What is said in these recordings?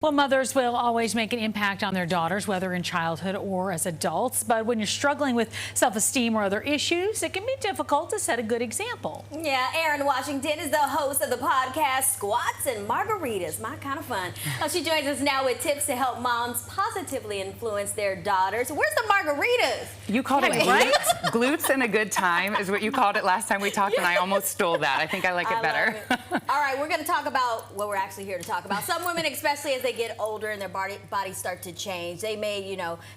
Well, mothers will always make an impact on their daughters, whether in childhood or as adults. But when you're struggling with self-esteem or other issues, it can be difficult to set a good example. Yeah, Erin Washington is the host of the podcast Squats and Margaritas. My kind of fun. She joins us now with tips to help moms positively influence their daughters. Where's the margaritas? You called it glutes? Glutes and a good time is what you called it last time we talked, and I almost stole that. I think I like it better. All right, we're going to talk about what we're actually here to talk about. Some women, especially as they get older and their bodies start to change, they may,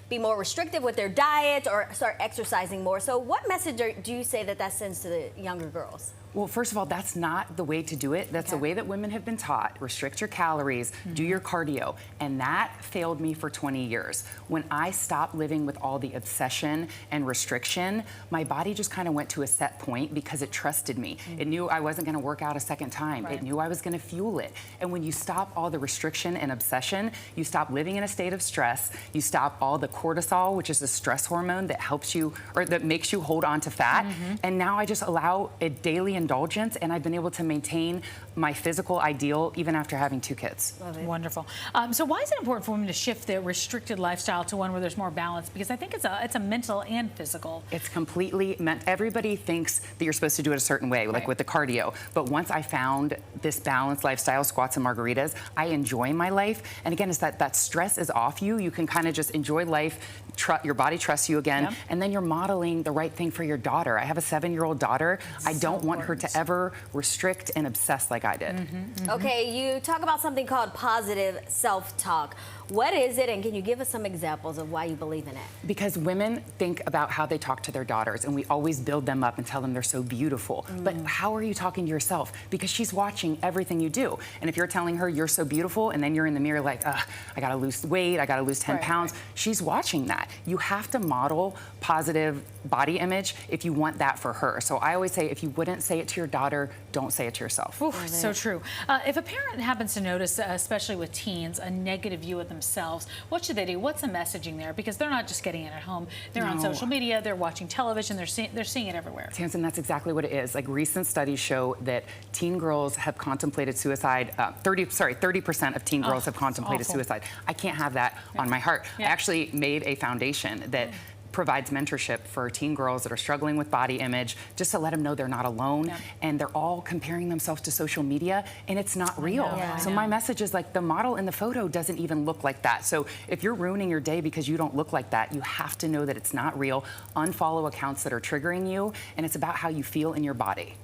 be more restrictive with their diet or start exercising more. So what message do you say that sends to the younger girls? Well, first of all, that's not the way to do it. That's the way that women have been taught. Restrict your calories, do your cardio. And that failed me for 20 years. When I stopped living with all the obsession and restriction, my body just kind of went to a set point because it trusted me. It knew I wasn't going to work out a second time. It knew I was going to fuel it. And when you stop all the restriction and obsession, you stop living in a state of stress. You stop all the cortisol, which is the stress hormone that helps you, or that makes you hold on to fat. And now I just allow a daily indulgence, and I've been able to maintain my physical ideal even after having 2 kids. Love it. Wonderful. So why is it important for women to shift their restricted lifestyle to one where there's more balance? Because I think it's a mental and physical. It's completely meant. Everybody thinks that you're supposed to do it a certain way, like with the cardio. But once I found this balanced lifestyle, squats and margaritas, I enjoy my life. And again, it's that stress is off you. You can kind of just enjoy life. Your body trusts you again, and then you're modeling the right thing for your daughter. I have a 7-year-old daughter. I don't want her to ever restrict and obsess like I did. Okay, you talk about something called positive self-talk. What is it, and can you give us some examples of why you believe in it? Because women think about how they talk to their daughters, and we always build them up and tell them they're so beautiful. But how are you talking to yourself? Because she's watching everything you do. And if you're telling her you're so beautiful, and then you're in the mirror like, I gotta lose weight, I gotta lose 10 pounds, she's watching that. You have to model positive body image if you want that for her. So I always say, if you wouldn't say it to your daughter, don't say it to yourself. Oof, so true. If a parent happens to notice, especially with teens, a negative view of themselves, what should they do? What's the messaging there? Because they're not just getting it at home. They're on social media, they're watching television, they're seeing it everywhere. Tamsin, that's exactly what it is. Like, recent studies show that teen girls have contemplated suicide. 30% of teen girls have contemplated suicide. I can't have that on my heart. I actually made a foundation that provides mentorship for teen girls that are struggling with body image, just to let them know they're not alone. And they're all comparing themselves to social media, and it's not real. So my message is, like, the model in the photo doesn't even look like that. So if you're ruining your day because you don't look like that, you have to know that it's not real. Unfollow accounts that are triggering you, and it's about how you feel in your body.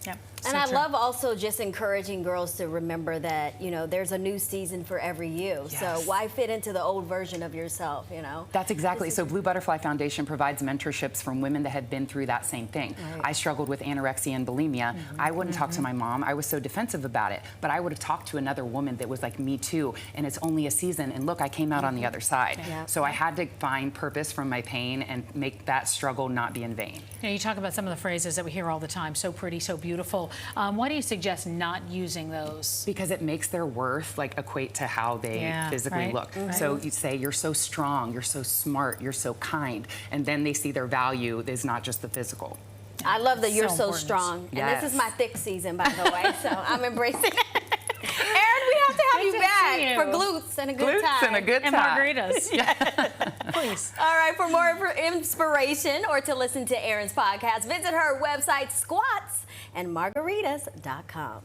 And I love also just encouraging girls to remember that, there's a new season for every you. So why fit into the old version of yourself, That's exactly. So Blue Butterfly Foundation provides mentorships from women that had been through that same thing. I struggled with anorexia and bulimia. I wouldn't talk to my mom. I was so defensive about it. But I would have talked to another woman that was like me too. And it's only a season. And look, I came out on the other side. So I had to find purpose from my pain and make that struggle not be in vain. You talk about some of the phrases that we hear all the time, so pretty, so beautiful. Why do you suggest not using those? Because it makes their worth equate to how they physically look. So you say, you're so strong, you're so smart, you're so kind, and then they see their value is not just the physical. I love that you're so strong. And this is my thick season, by the way, so I'm embracing it. Erin, we have to have you back for glutes and a good time. Glutes and a good time. And margaritas. Please. All right, for more inspiration or to listen to Erin's podcast, visit her website, squatsandmargaritas.com.